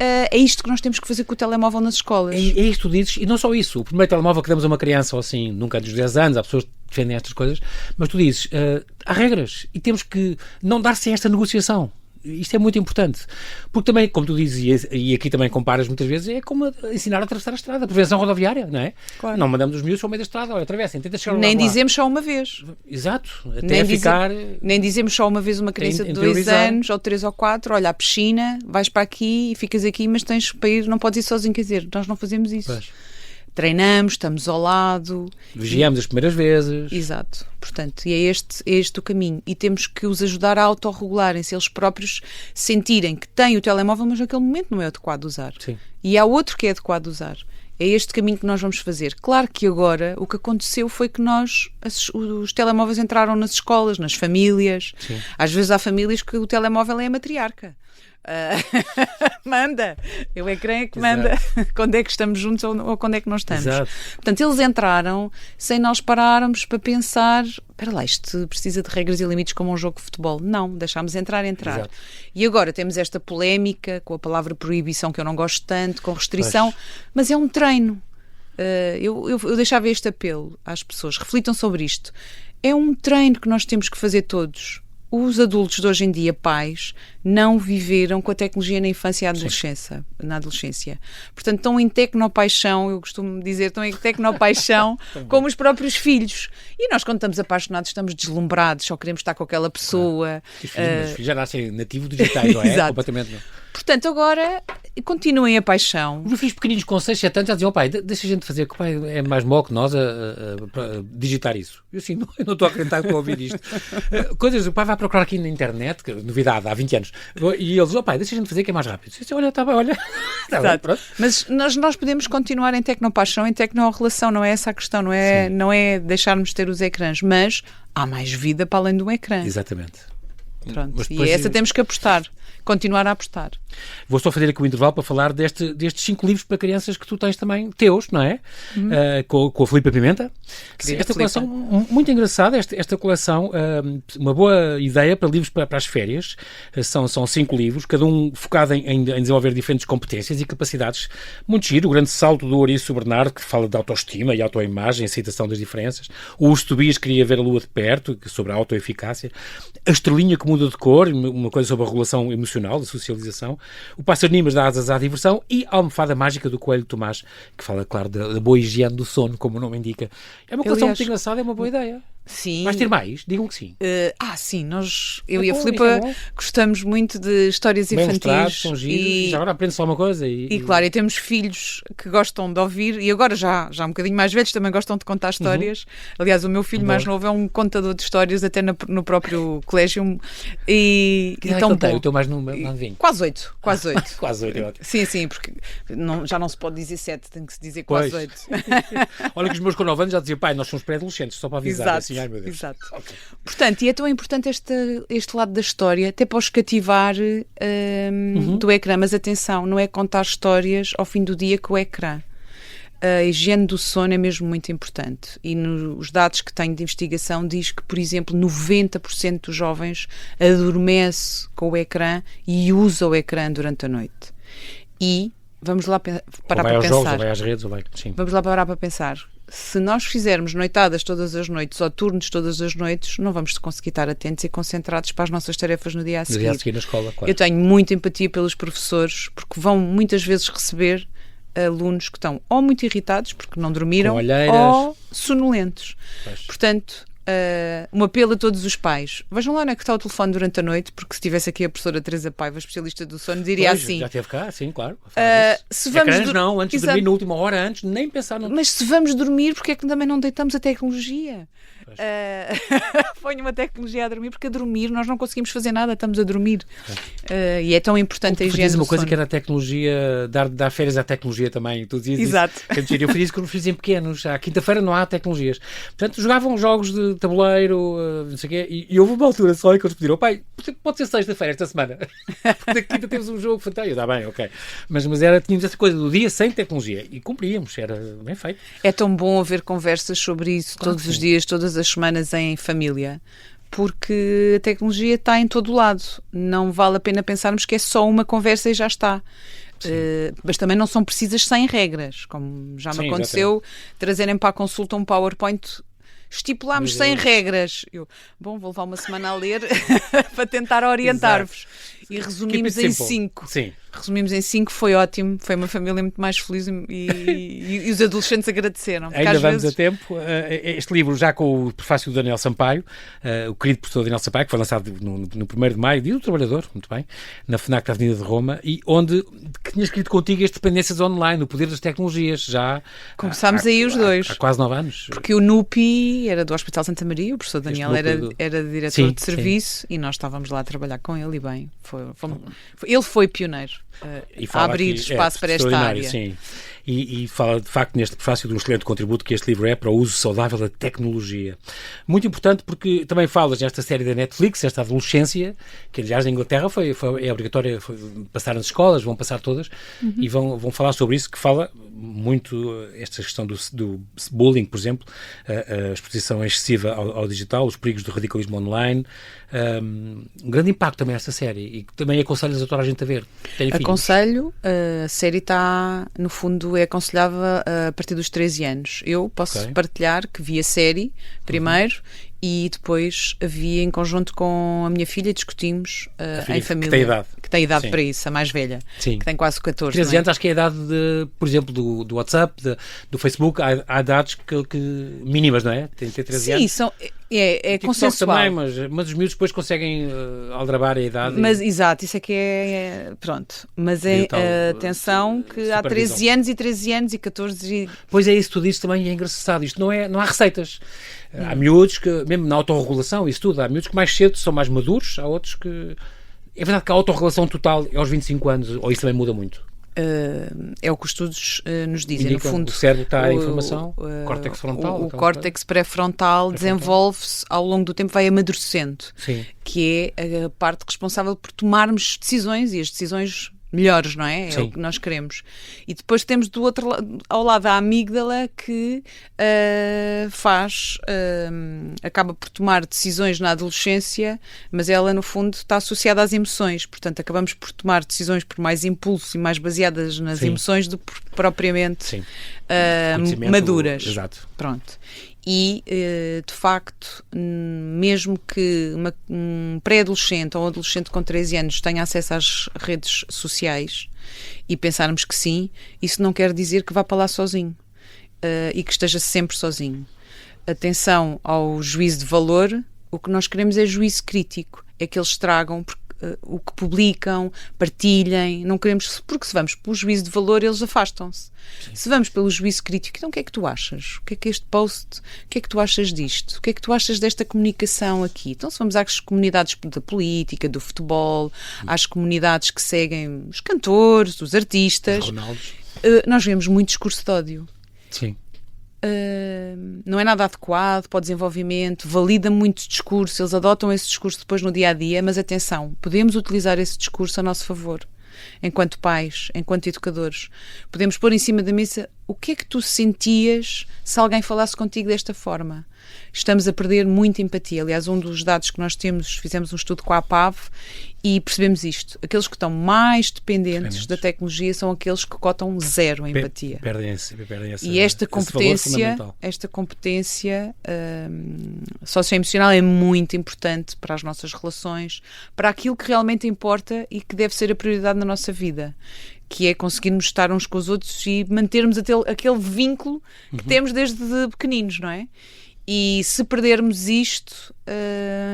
É isto que nós temos que fazer com o telemóvel nas escolas. É isto que tu dizes, e não só isso. O primeiro telemóvel que damos a uma criança, ou assim, nunca antes dos 10 anos, há pessoas que defendem estas coisas, mas tu dizes, há regras, e temos que não dar-se esta negociação. Isto é muito importante. Porque também, como tu dizes, e aqui também comparas muitas vezes, é como ensinar a atravessar a estrada. Prevenção rodoviária, não é? Claro. Não mandamos os miúdos ao meio da estrada, olha, atravessem, tenta chegar lá. Nem dizemos só uma vez. Exato. Até Nem dizemos só uma vez uma criança de 2 anos, ou 3 ou 4, olha, à piscina, vais para aqui e ficas aqui, mas tens para ir, não podes ir sozinho, quer dizer, nós não fazemos isso. Pois. Treinamos, estamos ao lado. Vigiamos as primeiras vezes. Exato. Portanto, e é este o caminho. E temos que os ajudar a autorregularem-se, eles próprios sentirem que têm o telemóvel, mas naquele momento não é adequado usar. Sim. E há outro que é adequado usar. É este caminho que nós vamos fazer. Claro que agora o que aconteceu foi que os telemóveis entraram nas escolas, nas famílias. Sim. Às vezes há famílias que o telemóvel é a matriarca. Manda, o ecrã é que manda quando é que estamos juntos ou quando é que não estamos. Exato. Portanto, eles entraram sem nós pararmos para pensar, espera lá, isto precisa de regras e limites como um jogo de futebol. Não, deixámos entrar. Exato. E agora temos esta polémica com a palavra proibição, que eu não gosto tanto, com restrição, mas é um treino. Eu deixava este apelo às pessoas, reflitam sobre isto. É um treino que nós temos que fazer todos. Os adultos de hoje em dia, pais, não viveram com a tecnologia na infância e na adolescência. Portanto, estão em tecnopaixão, eu costumo dizer, estão em tecnopaixão como os próprios filhos. E nós, quando estamos apaixonados, estamos deslumbrados, só queremos estar com aquela pessoa. Os filhos já nascem nativos digitais, não é? Exato. Completamente não. Portanto, agora, continuem a paixão. Os meus filhos pequeninos com 6, 7 anos já diziam, pai, deixa a gente fazer, que o pai é mais mau que nós a digitar isso. Eu assim, eu não estou a acreditar que estou a ouvir isto. Coisas, o pai vai procurar aqui na internet, que novidade, há 20 anos, e eles dizem, pai, deixa a gente fazer que é mais rápido. Eu disse, olha, está bem, olha. Tá bem, pronto. Mas nós podemos continuar em tecnopaixão, em tecnorrelação, não é essa a questão, não é deixarmos de ter os ecrãs, mas há mais vida para além do ecrã. Exatamente. Pronto. Mas E depois essa temos que apostar, continuar a apostar. Vou só fazer aqui um intervalo para falar destes 5 livros para crianças que tu tens também, teus, não é? Com a Filipa Pimenta. Esta coleção, muito engraçada, esta coleção, uma boa ideia para livros para as férias. São 5 livros, cada um focado em desenvolver diferentes competências e capacidades. Muito giro. O Grande Salto do Ouriço Bernardo, que fala de autoestima e autoimagem, aceitação das diferenças. O Urso Tobias queria ver a lua de perto, sobre a autoeficácia. A Estrelinha que muda de cor, uma coisa sobre a regulação emocional, da socialização. O Pássaro Nimas dá asas à diversão e a Almofada Mágica do Coelho Tomás, que fala, claro, da boa higiene do sono, como o nome indica. É uma coleção muito engraçada, é uma boa ideia. Sim. Vais ter mais? Digam que sim. Sim, eu e a Filipa gostamos muito de histórias bem infantis. São giros, e já agora aprende só uma coisa. E claro, e temos filhos que gostam de ouvir, e agora já um bocadinho mais velhos também gostam de contar histórias. Aliás, o meu filho mais novo é um contador de histórias até no próprio colégio. E então o teu mais novinho? Quase 8. Quase 8. Quase 8, é ótimo. Sim, porque já não se pode dizer 7, tem que se dizer quase 8. Olha que os meus com 9 anos já diziam, pai, nós somos pré-adolescentes, só para avisar. Exato. Assim, ai, meu Deus. Exato. Okay. Portanto, e é tão importante este lado da história, até para os cativar do ecrã. Mas atenção, não é contar histórias ao fim do dia com o ecrã. A higiene do sono é mesmo muito importante. E nos dados que tenho de investigação diz que, por exemplo, 90% dos jovens adormece com o ecrã e usa o ecrã durante a noite. E vamos lá parar para pensar. Jogos, ou vai às redes, ou vai... Sim. Vamos lá parar para pensar. Se nós fizermos noitadas todas as noites ou turnos todas as noites, não vamos conseguir estar atentos e concentrados para as nossas tarefas no dia a seguir. No dia a seguir na escola, claro. Eu tenho muita empatia pelos professores, porque vão muitas vezes receber alunos que estão ou muito irritados porque não dormiram ou sonolentos. Pois. Portanto, um apelo a todos os pais. Vejam lá onde é que está o telefone durante a noite, porque se tivesse aqui a professora Teresa Paiva, especialista do sono, diria assim... Já esteve cá, sim, claro. Se vamos antes de dormir, na última hora, antes, nem pensar... Mas se vamos dormir, porque é que também não deitamos a tecnologia? Ponho uma tecnologia a dormir, porque a dormir nós não conseguimos fazer nada, estamos a dormir. E é tão importante a higiene do sono. Uma coisa que era a tecnologia, dar férias à tecnologia também. Tu dizias exato. Isso. Eu fiz isso com os filhos em pequenos. À quinta-feira não há tecnologias. Portanto, jogavam jogos de tabuleiro, não sei o quê, e houve uma altura só em que eles pediram, pai, pode ser sexta-feira esta semana. Porque da quinta temos um jogo fantástico. Está bem, ok. Mas tínhamos essa coisa do dia sem tecnologia e cumpríamos, era bem feito. É tão bom haver conversas sobre isso todos os dias, todas as semanas em família, porque a tecnologia está em todo o lado. Não vale a pena pensarmos que é só uma conversa e já está. Mas também não são precisas sem regras, como já me aconteceu trazerem para a consulta um PowerPoint. Estipulámos 100 regras. Vou levar uma semana a ler para tentar orientar-vos. E resumimos Keep it em simple. 5. Sim. Resumimos em 5, foi ótimo, foi uma família muito mais feliz e os adolescentes agradeceram. Porque Ainda às vamos vezes... a tempo. Este livro, já com o prefácio do Daniel Sampaio, o querido professor Daniel Sampaio, que foi lançado no 1º de maio, Dia do Trabalhador, muito bem, na FNAC da Avenida de Roma, e onde que tinha escrito contigo as dependências online, o poder das tecnologias, já Começámos aí os dois. Há quase 9 anos. Porque o NUPI era do Hospital Santa Maria, o professor Daniel era diretor Sim, de serviço e nós estávamos lá a trabalhar com ele e bem, ele foi pioneiro a abrir espaço para esta área. Sim. E fala, de facto, neste prefácio de um excelente contributo que este livro é para o uso saudável da tecnologia. Muito importante porque também falas nesta série da Netflix, esta adolescência, que aliás na Inglaterra é obrigatória passar nas escolas, vão passar todas, e vão falar sobre isso, que fala muito esta questão do bullying, por exemplo, a exposição excessiva ao digital, os perigos do radicalismo online. Um grande impacto também esta série, e que também aconselhas a toda a gente a ver. Aconselho, a série está, no fundo, é aconselhável a partir dos 13 anos. Eu posso partilhar que vi a série primeiro e depois a vi em conjunto com a minha filha, discutimos em família. Que tem idade para isso, a mais velha, que tem quase 14. 13 anos, acho que é a idade, por exemplo, do WhatsApp, do Facebook, há idades que mínimas, não é? Tem 13 anos. Sim, é consensual. Também, mas os miúdos depois conseguem aldrabar a idade. Mas, exato, isso é que pronto. Mas atenção que há 13 anos e 14 Pois é, isso tu dizes também, é engraçado. Isto não há receitas. Há miúdos que, mesmo na autorregulação, isso tudo, há miúdos que mais cedo são mais maduros, há outros que... É verdade que a autorregulação total é aos 25 anos, ou isso também muda muito? É o que os estudos nos dizem. Indicam, no fundo, o cérebro está a informação, o córtex frontal. O córtex pré-frontal desenvolve-se ao longo do tempo, vai amadurecendo, que é a parte responsável por tomarmos decisões, e as decisões melhores, não é? É o que nós queremos. E depois temos do outro lado, ao lado a amígdala, que acaba por tomar decisões na adolescência, mas ela no fundo está associada às emoções, portanto acabamos por tomar decisões por mais impulso e mais baseadas nas emoções do que propriamente maduras. Exato. Pronto. E, de facto, mesmo que um pré-adolescente ou um adolescente com 13 anos tenha acesso às redes sociais, e pensarmos que sim, isso não quer dizer que vá para lá sozinho e que esteja sempre sozinho. Atenção ao juízo de valor. O que nós queremos é juízo crítico, é que eles tragam o que publicam, partilhem. Não queremos, porque se vamos pelo juízo de valor, eles afastam-se. Se vamos pelo juízo crítico, então o que é que tu achas? O que é que este post, o que é que tu achas disto? O que é que tu achas desta comunicação aqui? Então se vamos às comunidades da política, do futebol, às comunidades que seguem os cantores, os artistas, nós vemos muito discurso de ódio. Sim. Não é nada adequado para o desenvolvimento, valida muito o discurso, eles adotam esse discurso depois no dia-a-dia, mas atenção, podemos utilizar esse discurso a nosso favor, enquanto pais, enquanto educadores. Podemos pôr em cima da mesa o que é que tu sentias se alguém falasse contigo desta forma. Estamos a perder muita empatia. Aliás, um dos dados que nós temos, fizemos um estudo com a APAV e percebemos isto. Aqueles que estão mais dependentes da tecnologia são aqueles que cotam zero a empatia. Perdem esse e esta competência socioemocional é muito importante para as nossas relações, para aquilo que realmente importa e que deve ser a prioridade na nossa vida, que é conseguirmos estar uns com os outros e mantermos aquele vínculo que temos desde pequeninos, não é? E se perdermos isto,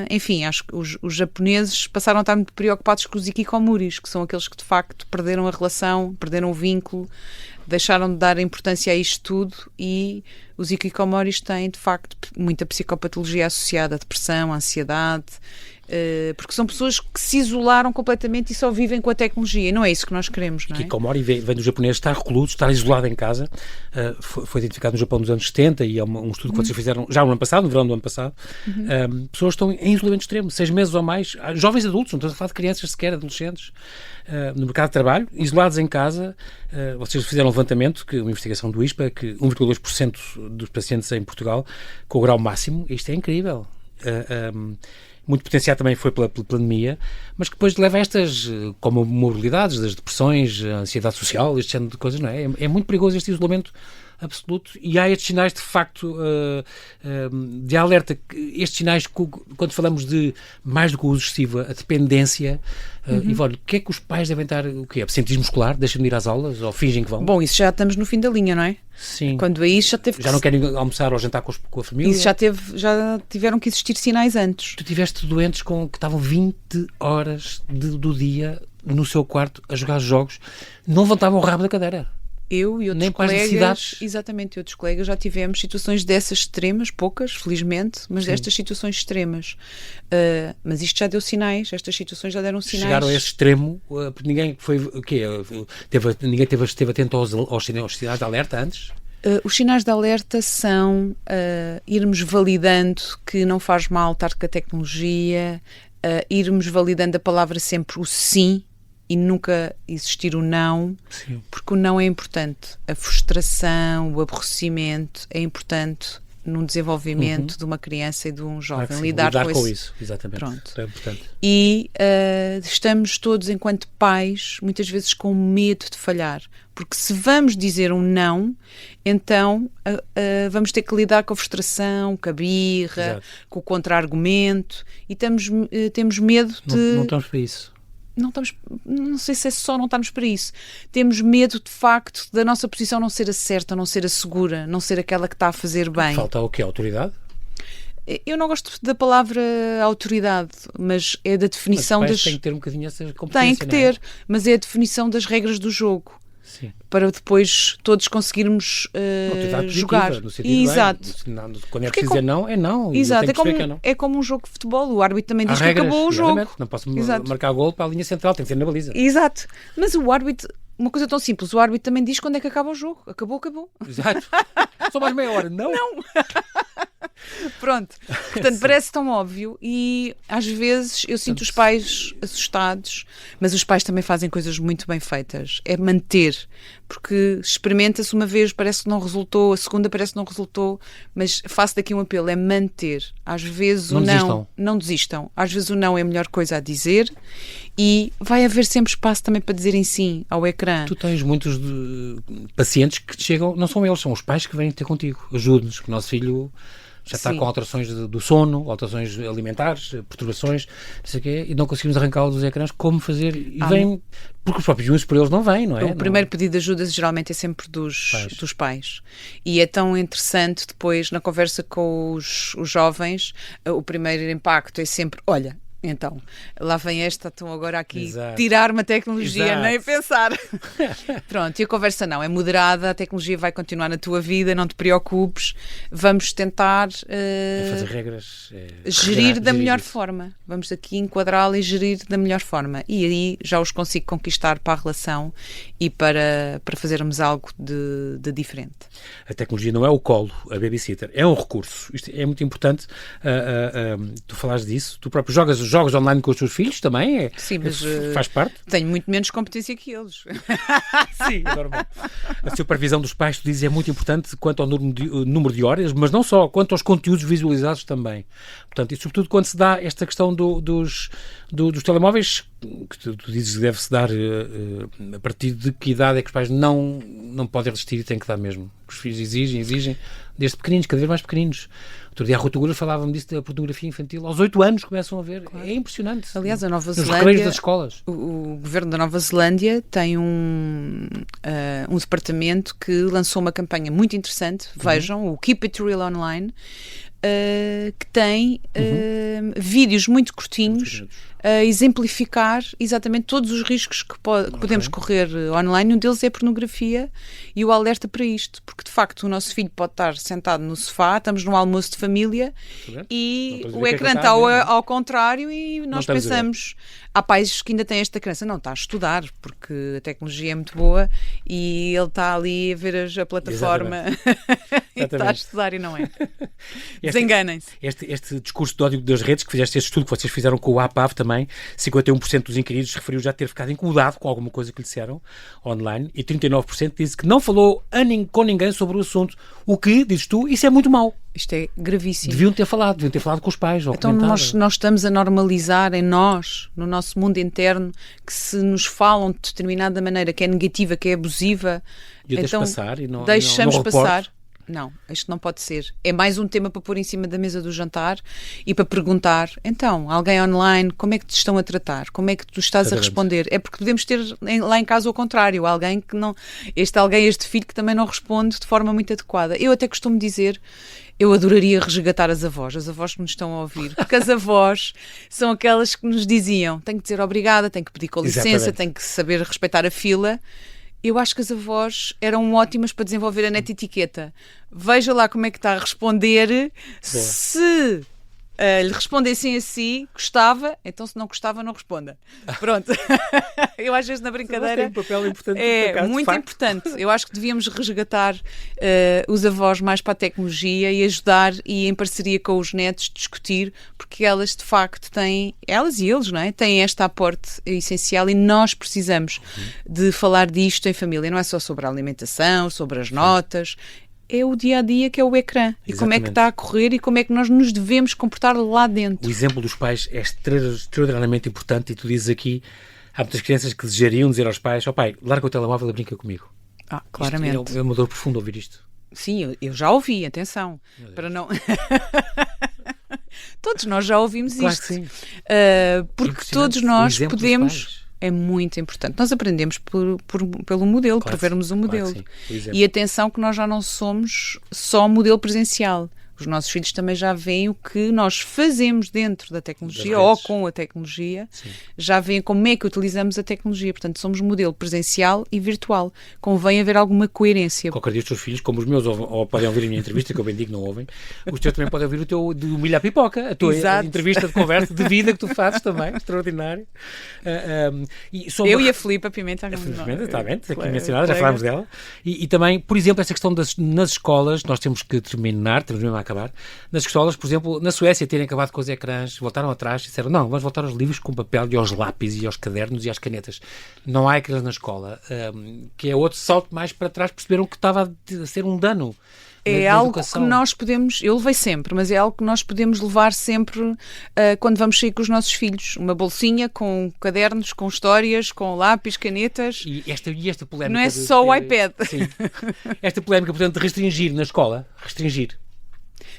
enfim, acho que os japoneses passaram a estar muito preocupados com os ikikomoris, que são aqueles que de facto perderam a relação, perderam o vínculo, deixaram de dar importância a isto tudo, e os ikikomoris têm de facto muita psicopatologia associada, a depressão, a ansiedade, porque são pessoas que se isolaram completamente e só vivem com a tecnologia, e não é isso que nós queremos, não é? Kikomori vem do japonês estar recluso, estar isolado em casa. Foi identificado no Japão nos anos 70 e é um estudo que vocês fizeram já no ano passado, no verão do ano passado. Pessoas estão em isolamento extremo, 6 meses ou mais, jovens adultos, não estamos a falar de crianças sequer, adolescentes, no mercado de trabalho, isolados em casa. Vocês fizeram um levantamento, uma investigação do ISPA, que 1,2% dos pacientes em Portugal com o grau máximo. Isto é incrível. Muito potenciado também foi pela pandemia, mas que depois leva a estas comorbilidades, das depressões, a ansiedade social, este género de coisas, não é? É muito perigoso este isolamento absoluto, e há estes sinais de facto de alerta. Estes sinais, quando falamos de mais do que o uso excessivo, a dependência, Ivone, o que é que os pais devem estar, o quê? Absentismo escolar? Deixam de ir às aulas ou fingem que vão? Bom, isso já estamos no fim da linha, não é? Sim. Quando aí já teve Já não querem almoçar ou jantar com a família? Isso já tiveram que existir sinais antes. Tu tiveste doentes que estavam 20 horas do dia no seu quarto a jogar jogos, não levantavam o rabo da cadeira. Eu e outros Nem para as colegas, necessidades. exatamente, outros colegas já tivemos situações dessas extremas, poucas, felizmente, mas destas situações extremas. Mas isto já deu sinais, estas situações já deram sinais. Chegaram a esse extremo, porque ninguém foi, o quê? Ninguém esteve atento aos sinais de alerta antes? Os sinais de alerta são irmos validando que não faz mal estar com a tecnologia, irmos validando a palavra sempre o sim, e nunca existir o não, Sim. porque o não é importante. A frustração, o aborrecimento é importante no desenvolvimento de uma criança e de um jovem. Claro, lidar com isso, exatamente. Pronto. É importante. E estamos todos, enquanto pais, muitas vezes com medo de falhar. Porque se vamos dizer um não, então vamos ter que lidar com a frustração, com a birra, Exato. com o contra-argumento, e temos medo de... Não estamos para isso. Não sei se é só não estarmos para isso. Temos medo, de facto, da nossa posição não ser a certa, não ser a segura, não ser aquela que está a fazer bem. Falta o quê? Autoridade? Eu não gosto da palavra autoridade, mas é da definição Mas os das... pais têm que ter um bocadinho essa competência, Tem que ter, mas é a definição das regras do jogo. Sim. Para depois todos conseguirmos jogar. No sentido Exato. Quando é Porque preciso dizer não, é não. Exato, Não. é como um jogo de futebol. O árbitro também diz Há que regras, acabou o jogo. exatamente. Não posso Exato. marcar golo para a linha central, tem que ser na baliza. Exato. Mas o árbitro, uma coisa tão simples, o árbitro também diz quando é que acaba o jogo. Acabou. Exato. Só mais meia hora. Não. Pronto. Portanto, parece tão óbvio e às vezes eu sinto os pais assustados, mas os pais também fazem coisas muito bem feitas. É manter, porque experimenta-se uma vez, parece que não resultou, a segunda parece que não resultou, mas faço daqui um apelo, é manter. Às vezes o não desistam. Às vezes o não é a melhor coisa a dizer e vai haver sempre espaço também para dizerem sim ao ecrã. Tu tens muitos pacientes que te chegam, não são eles, são os pais que vêm ter contigo. Ajude-nos, que o nosso filho já está Sim. com alterações do sono, alterações alimentares, perturbações, não sei o quê, e não conseguimos arrancá-lo dos ecrãs. Como fazer? E vêm, porque os próprios miúdos por eles não vêm, não é? O primeiro pedido de ajuda geralmente é sempre dos pais. E é tão interessante depois, na conversa com os jovens, o primeiro impacto é sempre, olha, então, lá vem esta, estão agora aqui Exato. tirar uma tecnologia, Exato. nem pensar. Pronto, e a conversa não, é moderada, a tecnologia vai continuar na tua vida, não te preocupes, vamos tentar fazer regras, gerir da melhor isso. forma. Vamos aqui enquadrá-la e gerir da melhor forma. E aí já os consigo conquistar para a relação e para fazermos algo de diferente. A tecnologia não é o colo, a babysitter, é um recurso. Isto é muito importante. Tu falaste disso, tu próprio jogas online com os teus filhos também? Sim, mas faz parte? tenho muito menos competência que eles. Sim, é normal. A supervisão dos pais, tu dizes, é muito importante quanto ao número de horas, mas não só, quanto aos conteúdos visualizados também. Portanto, e sobretudo quando se dá esta questão dos telemóveis, que tu dizes que deve-se dar a partir de que idade é que os pais não podem resistir e têm que dar mesmo. Os filhos exigem, desde pequeninos, cada vez mais pequeninos. Outro dia a Ruta Gura falava-me disso da pornografia infantil. Aos 8 anos começam a ver. Claro. É impressionante. Aliás, a Nova Nos Zelândia... recreios das escolas. O governo da Nova Zelândia tem um departamento que lançou uma campanha muito interessante. Vejam, o Keep It Real Online, que tem vídeos muito curtinhos a exemplificar exatamente todos os riscos que podemos correr online. Um deles é a pornografia e o alerta para isto, porque de facto o nosso filho pode estar sentado no sofá, estamos num almoço de família e o ecrã está ao contrário e nós pensamos, há pais que ainda têm esta criança, não, está a estudar porque a tecnologia é muito boa e ele está ali a ver a plataforma Está a estudar e não é. Desenganem-se. Este discurso de ódio das redes, que fizeste este estudo que vocês fizeram com o APAV também, 51% dos inquiridos referiu já ter ficado incomodado com alguma coisa que lhe disseram online e 39% disse que não falou com ninguém sobre o assunto. O que, dizes tu, isso é muito mau. Isto é gravíssimo. Deviam ter falado com os pais. Então nós estamos a normalizar no nosso mundo interno, que se nos falam de determinada maneira que é negativa, que é abusiva, e então passar e não, deixamos não passar. Não, isto não pode ser. É mais um tema para pôr em cima da mesa do jantar e para perguntar, então, alguém online, como é que te estão a tratar? Como é que tu estás a responder? É porque podemos ter lá em casa o contrário, alguém que não... Este filho que também não responde de forma muito adequada. Eu até costumo dizer, eu adoraria resgatar as avós que nos estão a ouvir, porque as avós são aquelas que nos diziam, tenho que dizer obrigada, tenho que pedir com licença, tenho que saber respeitar a fila. Eu acho que as avós eram ótimas para desenvolver a neta-etiqueta. Veja lá como é que está a responder. Se lhe respondessem assim, gostava, então se não gostava, não responda. Pronto. Eu às vezes na brincadeira... Tem um papel importante. Muito importante. Eu acho que devíamos resgatar os avós mais para a tecnologia e ajudar, e em parceria com os netos, discutir, porque elas de facto têm, elas e eles, não é? Têm este aporte essencial e nós precisamos de falar disto em família. Não é só sobre a alimentação, sobre as notas... É o dia-a-dia que é o ecrã. E como é que está a correr e como é que nós nos devemos comportar lá dentro. O exemplo dos pais é extraordinariamente importante e tu dizes aqui, há muitas crianças que desejariam dizer aos pais, pai, larga o telemóvel e brinca comigo. Claramente. É uma dor profunda ouvir isto. Sim, eu já ouvi, atenção. Para não... Todos nós já ouvimos claro isto. Que sim. Porque todos nós podemos... É muito importante. Nós aprendemos pelo modelo, por vermos o modelo. E atenção que nós já não somos só modelo presencial. Os nossos filhos também já veem o que nós fazemos dentro da tecnologia ou com a tecnologia. Sim. Já veem como é que utilizamos a tecnologia. Portanto, somos modelo presencial e virtual. Convém haver alguma coerência. Qualquer dia os teus filhos, como os meus, ou podem ouvir a minha entrevista, que eu bem digo que não ouvem, os teus também podem ouvir o teu do Milho à Pipoca, a tua entrevista de conversa de vida que tu fazes também, extraordinário. Eu e a Filipa Pimenta. Está bem, aqui mencionada, já falámos dela. E também, por exemplo, essa questão nas escolas, nós temos que terminar, temos mesmo a acabar. Nas escolas, por exemplo, na Suécia, terem acabado com os ecrãs, voltaram atrás e disseram, não, vamos voltar aos livros com papel e aos lápis e aos cadernos e às canetas. Não há ecrãs na escola. Que é outro salto mais para trás, perceberam que estava a ser um dano. É algo que nós podemos, eu levei sempre, mas é algo que nós podemos levar sempre quando vamos sair com os nossos filhos. Uma bolsinha com cadernos, com histórias, com lápis, canetas. E esta polémica... Não é só o iPad. Sim. Esta polémica, portanto, de restringir na escola, restringir.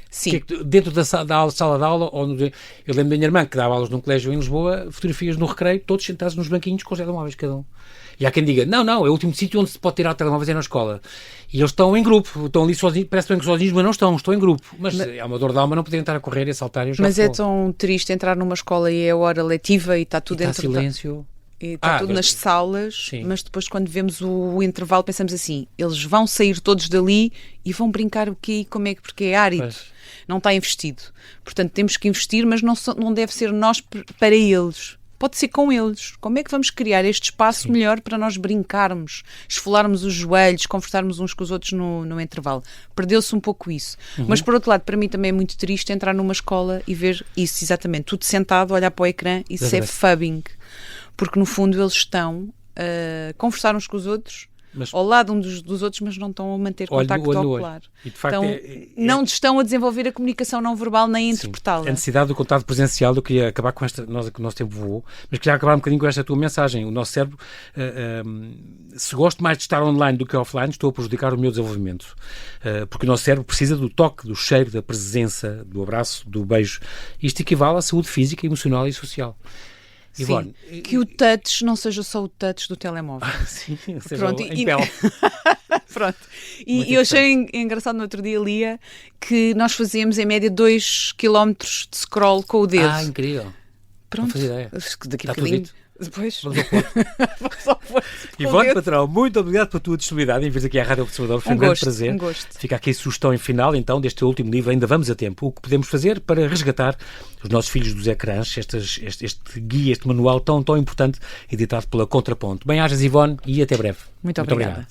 Sim. Dentro da sala de aula, eu lembro da minha irmã que dava aulas num colégio em Lisboa, fotografias no recreio, todos sentados nos banquinhos com os telemóveis cada um. E há quem diga, não, é o último sítio onde se pode tirar telemóveis é na escola. E eles estão em grupo, estão ali sozinhos, parece bem que sozinhos, mas não estão em grupo. Mas é uma dor de alma não poderem estar a correr e a saltar. Mas é tão triste entrar numa escola e é a hora letiva e está tudo dentro silêncio. E está tudo nas salas, sim. Mas depois quando vemos o intervalo pensamos assim, eles vão sair todos dali e vão brincar o quê? Como é que? Porque é árido, não está investido. Portanto, temos que investir, mas não deve ser nós para eles. Pode ser com eles. Como é que vamos criar este espaço melhor para nós brincarmos, esfolarmos os joelhos, conversarmos uns com os outros no intervalo? Perdeu-se um pouco isso. Mas, por outro lado, para mim também é muito triste entrar numa escola e ver isso, exatamente, tudo sentado, olhar para o ecrã, isso é fubbing. Porque, no fundo, eles estão a conversar uns com os outros, ao lado uns dos outros, mas não estão a manter contacto ocular. E, de facto, não estão a desenvolver a comunicação não verbal nem a interpretá-la. A necessidade do contato presencial, eu queria acabar com esta, o nosso tempo voou, mas queria acabar um bocadinho com esta tua mensagem. O nosso cérebro, se gosto mais de estar online do que offline, estou a prejudicar o meu desenvolvimento. Porque o nosso cérebro precisa do toque, do cheiro, da presença, do abraço, do beijo. Isto equivale à saúde física, emocional e social. Ivone, sim, que o touch não seja só o touch do telemóvel. Sim, seja em pele. Pronto. E eu achei engraçado, no outro dia lia que nós fazíamos em média 2 km de scroll com o dedo. Incrível. Pronto. Não fazia ideia. Daqui a bocadinho. Depois. Vamos ao Porto. Ivone Patrão, muito obrigado pela tua disponibilidade em vir aqui à Rádio Observador. Foi um grande prazer. Um gosto. Fica aqui a sugestão em final, então, deste último livro. Ainda vamos a tempo. O que podemos fazer para resgatar os nossos filhos dos ecrãs, este guia, este manual tão importante, editado pela Contraponto. Bem-ajas, Ivone, e até breve. Muito obrigada.